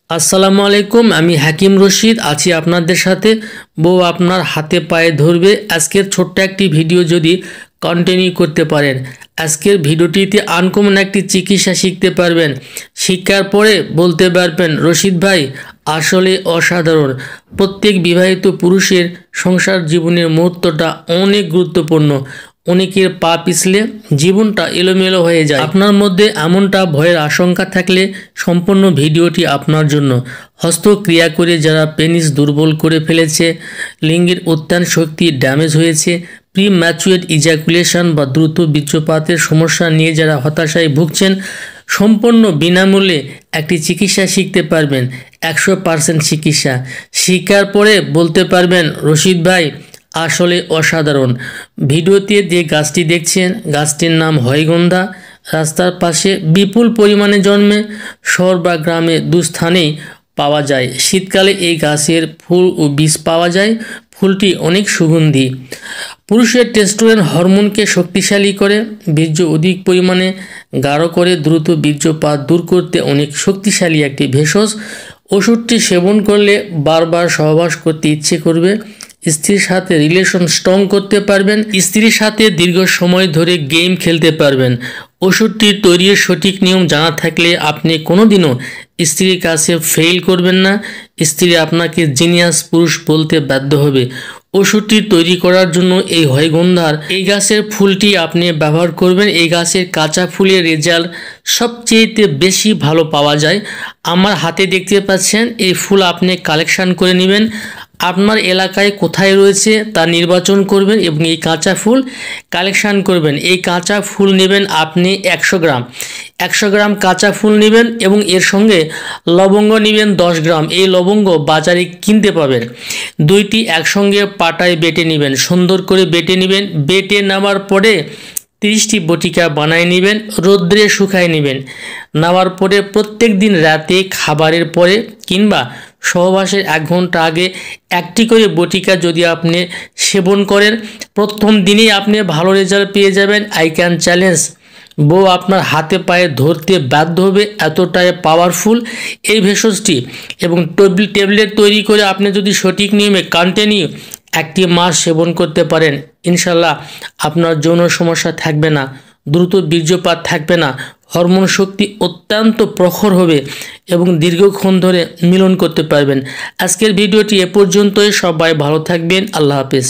আসসালামু আলাইকুম। আমি হাকিম রশিদ আছি আপনাদের সাথে। বউ আপনার হাতে পায়ে ধরবে। আজকের ছোট্ট একটি ভিডিও যদি কন্টিনিউ করতে পারেন, আজকের ভিডিওটিতে আনকমন একটি চিকিৎসা শিখতে পারবেন। শিক্ষার পরে বলতে পারবেন, রশিদ ভাই আসলে অসাধারণ। প্রত্যেক বিবাহিত পুরুষের সংসার জীবনের মুহূর্তটা অনেক গুরুত্বপূর্ণ। অনেকের পা পিছলে জীবনটা এলোমেলো হয়ে যায়। আপনার মধ্যে এমনটা ভয়ের আশঙ্কা থাকলে সম্পূর্ণ ভিডিওটি আপনার জন্য। হস্তক্রিয়া করে যারা পেনিস দুর্বল করে ফেলেছে, লিঙ্গের উত্থান শক্তি ড্যামেজ হয়েছে, প্রি ম্যাচুয়েড ইজাকুলেশন বা দ্রুত বীর্যপাতের সমস্যা নিয়ে যারা হতাশায় ভুগছেন, সম্পূর্ণ বিনামূল্যে একটি চিকিৎসা শিখতে পারবেন। 100% চিকিৎসা শিখার পরে বলতে পারবেন, রশিদ ভাই আসলে অসাধারণ। ভিডিওতে যে গাছটি দেখছেন, গাছটির নাম হয়গন্ধা। রাস্তার পাশে বিপুল পরিমাণে জন্মে, শহর বা গ্রামে দুস্থানেই পাওয়া যায়। শীতকালে এই গাছের ফুল ও বীজ পাওয়া যায়। ফুলটি অনেক সুগন্ধি, পুরুষের টেস্টোস্টেরন হরমোনকে শক্তিশালী করে, বীর্য অধিক পরিমাণে গাঢ় করে, দ্রুত বীর্যপাত দূর করতে অনেক শক্তিশালী একটি ভেষজ। ওষুধটি সেবন করলে বারবার সহবাস করতে ইচ্ছে করবে, স্ত্রীর সাথে রিলেশন স্ট্রং করতে পারবেন, স্ত্রীর সাথে দীর্ঘ সময় ধরে গেম খেলতে পারবেন। ওষুধটির তৈরির সঠিক নিয়ম জানা থাকলে আপনি কোনোদিনও স্ত্রীর কাছে ফেল করবেন না। স্ত্রী আপনাকে জিনিয়াস পুরুষ বলতে বাধ্য হবে। ওষুধটি তৈরি করার জন্য এই হয়গন্ধার এই গাছের ফুলটি আপনি ব্যবহার করবেন। এই গাছের কাঁচা ফুলের রেজাল্ট সবচেয়ে বেশি ভালো পাওয়া যায়। আমার হাতে দেখতে পাচ্ছেন, এই ফুল আপনি কালেকশন করে নেবেন। আপনার এলাকায় কোথায় রয়েছে তা নির্বাচন করবেন এবং এই কাঁচা ফুল কালেকশান করবেন। এই কাঁচা ফুল নেবেন আপনি 100 গ্রাম। 100 গ্রাম কাঁচা ফুল নেবেন এবং এর সঙ্গে লবঙ্গ নেবেন 10 গ্রাম। এই লবঙ্গ বাজারে কিনতে পাবেন। দুইটি একসঙ্গে পাটায় বেটে নেবেন, সুন্দর করে বেটে নেবেন। বেটে নেওয়ার পরে 30টি বটিকা বানায় নেবেন, রোদ্রে শুকায় নেবেন। নেওয়ার পরে প্রত্যেক দিন রাতে খাবারের পরে কিংবা সহবাসের 1 ঘন্টা আগে একটি করে বটিকা যদি আপনি সেবন করেন, প্রথম দিনেই আপনি ভালো রেজাল্ট পেয়ে যাবেন। আই ক্যান চ্যালেঞ্জ, বউ আপনার হাতে পায়ে ধরতে বাধ্য হবে, এতটাই পাওয়ারফুল এই ভেষজটি। এবং ট্যাবলেট তৈরি করে আপনি যদি সঠিক নিয়মে কন্টিনিউ 1 মাস সেবন করতে পারেন, ইনশাল্লাহ আপনার যৌন সমস্যা থাকবে না, দ্রুত বীর্যপাত থাকবে না, হরমোন শক্তি অত্যন্ত প্রখর হবে এবং দীর্ঘক্ষণ ধরে মিলন করতে পারবেন। আজকের ভিডিওটি এ পর্যন্তই। সবাই ভালো থাকবেন। আল্লাহ হাফেজ।